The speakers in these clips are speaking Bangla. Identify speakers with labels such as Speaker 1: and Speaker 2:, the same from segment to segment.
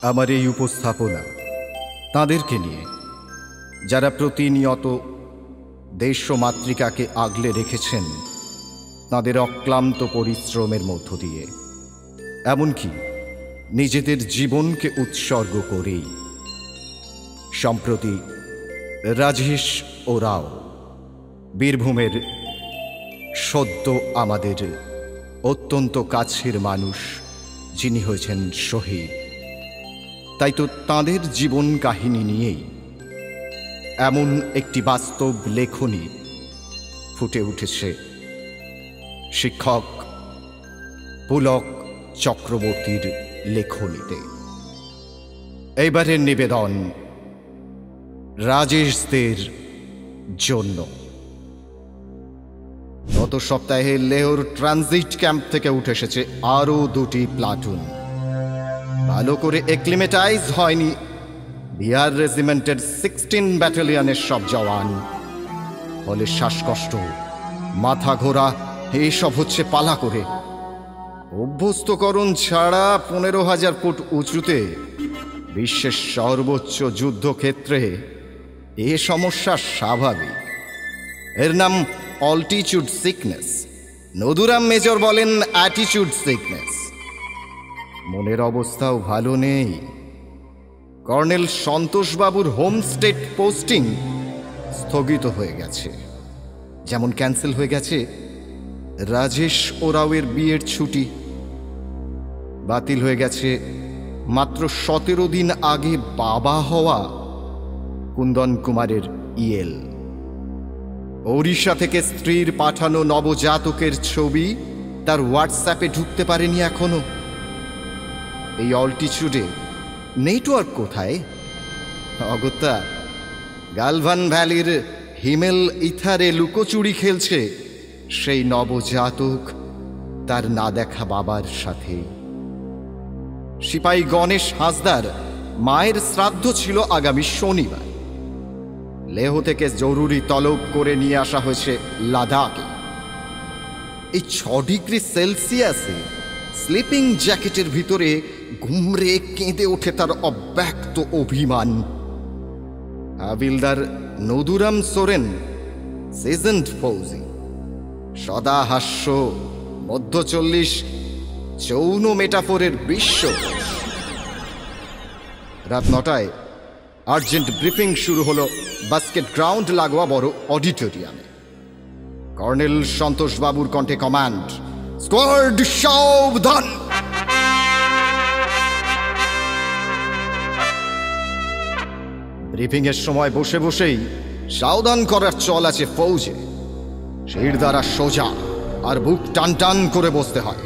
Speaker 1: আমার এই উপস্থাপনা তাদেরকে নিয়ে যারা প্রতিনিয়ত দেশ ও মাতৃকাকে আগলে রেখেছেন তাদের অক্লান্ত পরিশ্রমের মধ্য দিয়ে, এমনকি নিজেদের জীবনকে উৎসর্গ করেই। সম্প্রতি রাজেশ ওরাও বীরভূমের সদ্য আমাদের অত্যন্ত কাছের মানুষ, যিনি হয়েছেন শহীদ। তাই তো তাঁদের জীবন কাহিনী নিয়েই এমন একটি বাস্তব লেখনী ফুটে উঠেছে শিক্ষক পুলক চক্রবর্তীর লেখনীতে। এইবারের নিবেদন রাজেশদের জন্য। গত সপ্তাহে লেহর ট্রানজিট ক্যাম্প থেকে উঠে এসেছে আরও 2টি প্লাটুন। ভালো করে এক্লিমেটাইজ হয়নি বিহার রেজিমেন্টের 16 ব্যাটালিয়নের সব জওয়ান। ফলে শ্বাসকষ্ট, মাথা ঘোরা এইসব হচ্ছে পালা করে। অভ্যস্তকরণ ছাড়া 15,000 ফুট উঁচুতে বিশ্বের সর্বোচ্চ যুদ্ধক্ষেত্রে এ সমস্যা স্বাভাবিক। এর নাম অল্টিটিউড সিকনেস। নদুরাম মেজর বলেন অ্যাটিটিউড সিকনেস। মনের অবস্থাও ভালো নেই। কর্নেল সন্তোষবাবুর হোম স্টেট পোস্টিং স্থগিত হয়ে গেছে, যেমন ক্যান্সেল হয়ে গেছে রাজেশ ওরাওয়ের বিয়ের ছুটি। বাতিল হয়ে গেছে মাত্র 17 দিন আগে বাবা হওয়া কুন্দন কুমারের ইএল। ওড়িশা থেকে স্ত্রীর পাঠানো নবজাতকের ছবি তার হোয়াটসঅ্যাপে ঢুকতে পারেনি এখনো। এই অল্টিটিউডে নেটওয়ার্ক কোথায়? অগত্যা গালভান ভ্যালির হিমেল ইথারে লুকোচুরি খেলছে সেই নবজাতক তার না দেখা বাবার সাথে। সিপাই গণেশ হাসদার মায়ের শ্রাদ্ধ ছিল আগামী শনিবার। লেহ থেকে জরুরি তলব করে নিয়ে আসা হয়েছে লাদাখে। এই 6 ডিগ্রি সেলসিয়াসে স্লিপিং জ্যাকেটের ভিতরে ঘুমরে কেঁদে ওঠে তার অব্যক্ত অভিমান। হাবিলদার নদুরাম সোরেন সিজনড ফৌজি, সদা হাস্য, মধ্য 40, যৌন মেটাফোরের বিশ্ব। রাত 9টায় আর্জেন্ট ব্রিফিং শুরু হলো বাস্কেট গ্রাউন্ড লাগোয়া বড় অডিটোরিয়ামে। কর্নেল সন্তোষবাবুর কণ্ঠে কমান্ড, স্কোয়াড সাবধান। ব্রিফিং এর সময় বসে বসেই সাবধান করার চল আছে ফৌজে। শির দ্বারা সোজা আর বুক টান টান করে বসতে হয়।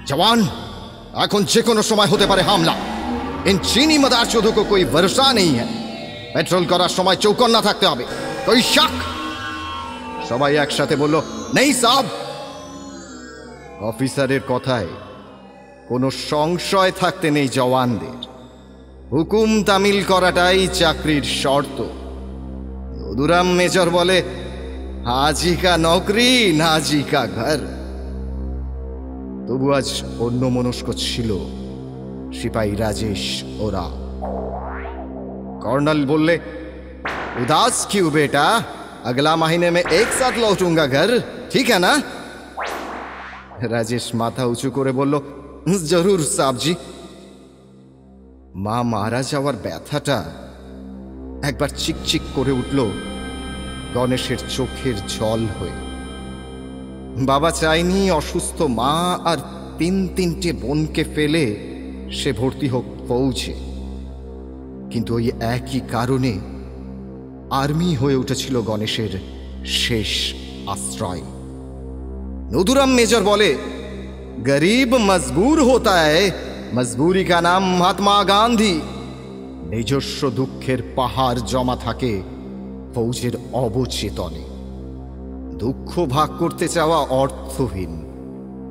Speaker 1: জওয়ান, এখন যে কোনো সময় হতে পারে হামলা। इन चीनी मदारचोदों को कोई भरोसा नहीं है। पेट्रोल করার সময় চৌকন্না থাকতে হবে। कोई शक? সবাই একসাথে বলল, नहीं साहब। অফিসারের কথায় কোনো সংশয় থাকতে নেই জওয়ানদের। হুকুম তামিল করাটাই চাকরির শর্ত। নদুরাম মেজর বলে, হাজি কা নৌকরি নাজি কা ঘর। তবু আজ অন্য মনস্ক ছিল সিপাই রাজেশ ওরাও। कर्नल बोले, उदास क्यों बेटा, अगला महीने में एक साथ लौटूंगा घर, ठीक है ना? राजेश माथा उঁচু করে বলল, जरूर साहब जी। মা মারা যাওয়ার ব্যথাটা একবার চিকচিক করে উঠল গণেশের চোখের জল হয়ে। বাবা চাইনি অসুস্থ মা আর 3-3টে বোনকে ফেলে সে ভর্তি হোক ফৌজে, কিন্তু ওই একই কারণে আর্মি হয়ে উঠেছিল গণেশের শেষ আশ্রয়। নদুরাম মেজর বলে, গরিব মজবুর হোতা হ্যায়, মজবুরি কা নাম মহাত্মা গান্ধী। নিজস্ব দুঃখের পাহাড় জমা থাকে ফৌজের অবচেতনে। দুঃখ ভাগ করতে চাওয়া অর্থহীন,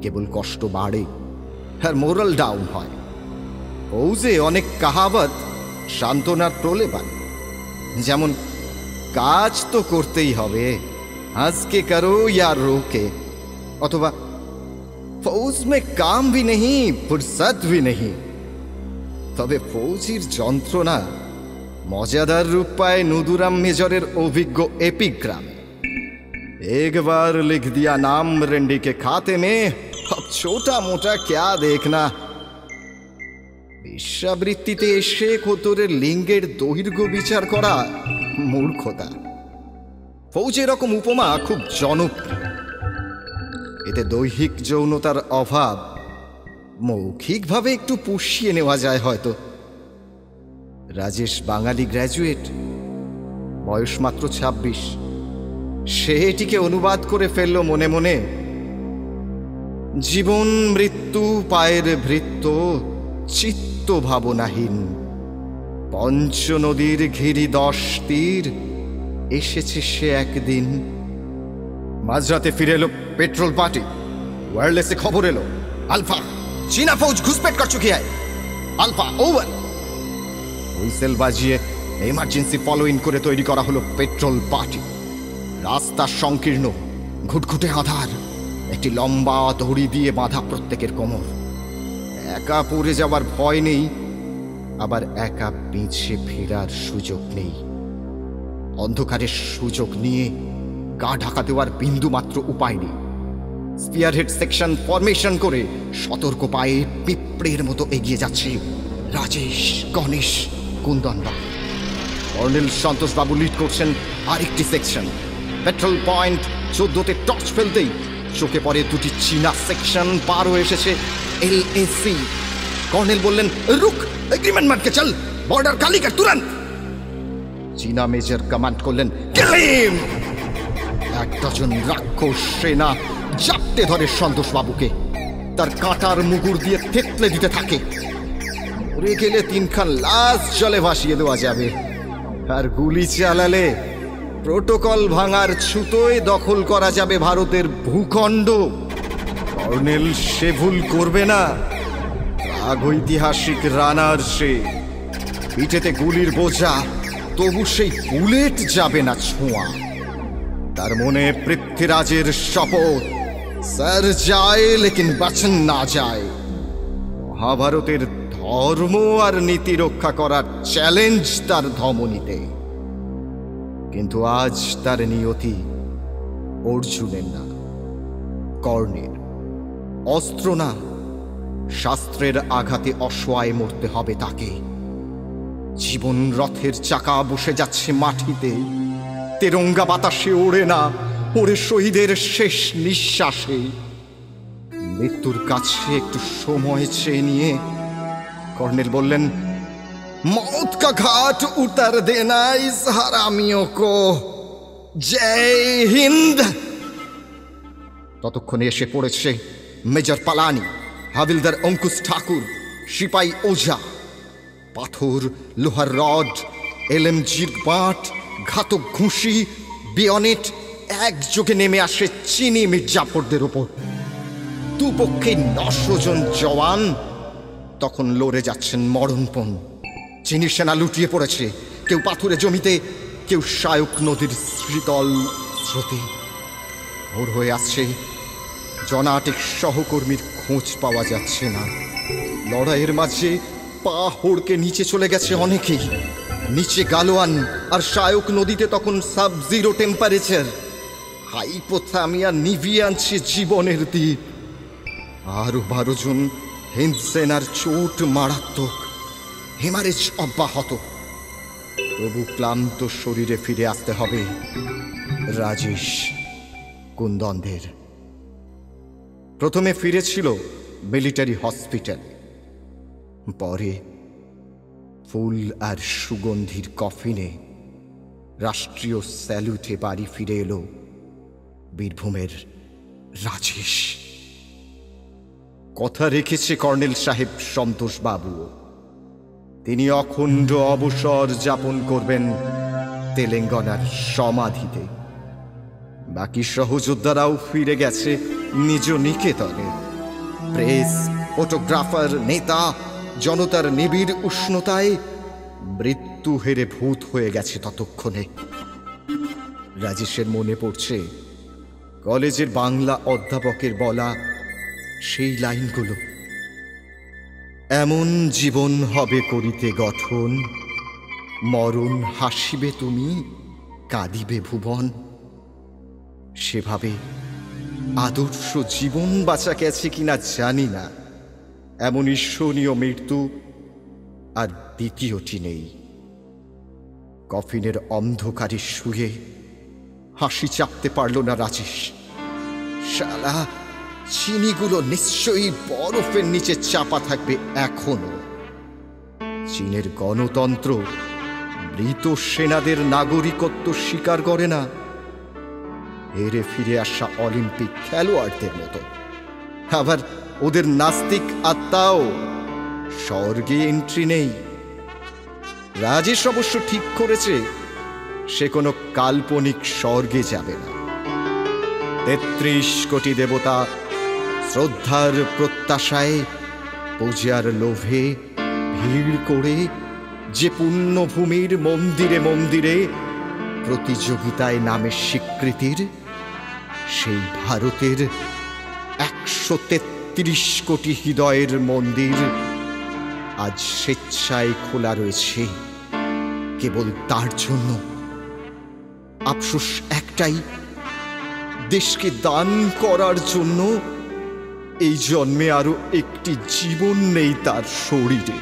Speaker 1: কেবল কষ্ট বাড়ে আর মোরাল ডাউন হয়। ফৌজে অনেক কাহাবত সান্ত্বনার প্রলেপন, যেমন কাজ তো করতেই হবে, আজকে করো ইয়া রোকে, অথবা फौज में काम भी नहीं फुर्सत भी नहीं। তবে ফৌজির যন্ত্রণা मजेदार रूप पाए नुदुराम मेजरेर अभिज्ञ एपिग्राम। एक बार लिख दिया नाम रेंडी के खाते में, अब छोटा मोटा क्या देखना। वेश्यावृत्तिते एसे कोतरेर लिंगेर दैर्घ्य विचार करा मूर्खता। फौजी एरकम उपमा खूब जनप्रिय। एते दैहिक যৌনতার অভাব মৌখিকভাবে একটু পুষিয়ে নেওয়া যায় হয়তো। রাজেশ বাঙালি গ্র্যাজুয়েট, বয়স মাত্র 26। সে এটিকে অনুবাদ করে ফেলল মনে মনে, জীবন মৃত্যু পায়ের ভৃত্য চিত্ত ভাবনাহীন, পঞ্চনদীর ঘিরি 10 তীর, এসেছে সে একদিন। মাঝরাতে ফিরে এলো পেট্রোল পার্টি। ওয়্যারলেসে খবর এলো, আলফা চীনা ফৌজ ঘুসপেট কর চুকি হ্যায়, আলফা ওভার। হুইসেল বাজিয়ে এমার্জেন্সি ফলো ইন করে তৈরি করা হলো পেট্রোল পার্টি। রাস্তা সংকীর্ণ, ঘুটঘুটে আধার, একটি লম্বা দড়ি দিয়ে বাঁধা প্রত্যেকের কোমর। একা পড়ে যাওয়ার ভয় নেই, আবার একা পিছিয়ে ফেরার সুযোগ নেই। অন্ধকারের সুযোগ নিয়ে গা ঢাকা দেওয়ার বিন্দু মাত্র উপায় নেই। স্পিয়ারহেড সেকশন ফরমেশন করে সতর্ক পায়ে পিঁপড়ের মতো এগিয়ে যাচ্ছে রাজেশ, গণেশ, কুন্দনবাবু। কর্নেল সন্তোষবাবু লিড করছেন আরেকটি সেকশন। পেট্রোল পয়েন্ট 14তে টর্চ ফেলতেই চোখে পড়ে দুটি চীনা সেকশন পার হয়ে এসেছে LAC। কর্নেল বললেন, রুক, এগ্রিমেন্ট মানকে চল, বর্ডার খালি কর তুরন্ত। চীনা মেজর কমান্ড করলেন, কিল হিম। 1 ডজন রাক্ষস সেনা জাপটে ধরে সন্তোষবাবুকে, তার কাঁটার মুগুর দিয়ে থেতলে দিতে থাকে। মরে গেলে 3 খান লাশ জলে ভাসিয়ে দেওয়া যাবে, আর গুলি চালালে প্রোটোকল ভাঙার ছুতোয় দখল করা যাবে ভারতের ভূখণ্ড। কর্নেল সে ভুল করবে না। প্রাগৈতিহাসিক রানার সে, পিঠেতে গুলির বোঝা, তবু সেই বুলেট যাবে না ছোঁয়া। তার মনে পৃথ্বীরাজের শপথ, স্যার যায় লেকিন বাঁচন না যায়। মহাভারতের ধর্ম আর নীতি রক্ষা করার চ্যালেঞ্জ তার ধমনীতে। কিন্তু আজ তার নিয়তি অর্জুনের না, কর্ণের। অস্ত্র না, শাস্ত্রের আঘাতে অসহায় মরতে হবে তাকে। জীবন রথের চাকা বসে যাচ্ছে মাটিতে, তেরঙ্গা বাতাসে ওড়ে না, ওড়ে শহীদের শেষ নিঃশ্বাসে। মৃত্যুর কাছে একটু সময় চেয়ে নিয়ে কর্নেল বললেন, মौत का घाट उतर देना इस हरामियों को, जय हिंद। ততক্ষণে এসে পড়েছে মেজর পালানি, হাবিলদার অঙ্কুশ ঠাকুর, সিপাই ওঝা। পাথর, লোহার রড, LMGর বাঁট, ঘাতক ঘুষি, বিয়নেট একযোগে নেমে আসে চিনি মির্জাফরদের ওপর। দুপক্ষে 900 জন জওয়ান তখন লড়ে যাচ্ছেন মরণপণ। চীনি সেনা লুটিয়ে পড়েছে, কেউ পাথুরে জমিতে, কেউ শায়ক নদীর শীতল স্রোতে। ভোর হয়ে আসছে, জনাটিক সহকর্মীর খোঁজ পাওয়া যাচ্ছে না। লড়াইয়ের মাঝে পা হড়কে নিচে চলে গেছে অনেকেই। নিচে গালোয়ান আর শায়ক নদীতে তখন সাব-জিরো টেম্পারেচার। হাইপোথামিয়া নিভিয়ে আনছে জীবনের দ্বীপ। আরো 12 জন হিন্দ সেনার চোট মারাত্মক, হেমারেজ অব্যাহত। তবু ক্লান্ত শরীরে ফিরে আসতে হবে রাজেশ, কুন্দনদের। প্রথমে ফিরেছিল মিলিটারি হসপিটাল, পরে ফুল আর সুগন্ধির কফিনে রাষ্ট্রীয় স্যালুটে বাড়ি ফিরে এলো বীরভূমের রাজেশ। কথা রেখেছে কর্নেল সাহেব সন্তোষবাবু, তিনি অখণ্ড অবসর যাপন করবেন তেলেঙ্গানার সমাধিতে। বাকি সহযোদ্ধারাও ফিরে গেছে নিজ নিকেতনে। প্রেস, ফটোগ্রাফার, নেতা, জনতার নিবিড় উষ্ণতায় মৃত্যু হেরে ভূত হয়ে গেছে ততক্ষণে। রাজেশের মনে পড়ছে কলেজের বাংলা অধ্যাপকের বলা সেই লাইনগুলো, এমন জীবন হবে করিতে গঠন, মরণ হাসিবে তুমি, কাঁদিবে ভুবন। সেভাবে আদর্শ জীবন বাঁচা গেছে কিনা জানি না, এমন ঈশ্বরীয় মৃত্যু আর দ্বিতীয়টি নেই। কফিনের অন্ধকারে শুয়ে হাসি চাপতে পারল না রাজেশ। শালা, চিনিগুলো নিশ্চয়ই বরফের নিচে চাপা থাকবে এখনো। চীনের গণতন্ত্র মৃত সেনাদের নাগরিকত্ব স্বীকার করে না, হেরে ফিরে আসা অলিম্পিক খেলোয়াড়দের মতো। আবার ওদের নাস্তিক আত্মাও স্বর্গে এন্ট্রি নেই। রাজেশ অবশ্য ঠিক করেছে সে কোনো কাল্পনিক স্বর্গে যাবে না। ৩৩ কোটি দেবতা শ্রদ্ধার প্রত্যাশায়, পূজার লোভে ভিড় করে যে পুণ্যভূমির মন্দিরে মন্দিরে প্রতিযোগিতায় নামের স্বীকৃতির, সেই ভারতের ১৩৩ কোটি হৃদয়ের মন্দির আজ স্বেচ্ছায় খোলা রয়েছে কেবল তার জন্য। আফসোস একটাই, দেশকে দান করার জন্য এই জন্মে আরো একটি জীবন নেই তার শরীরে।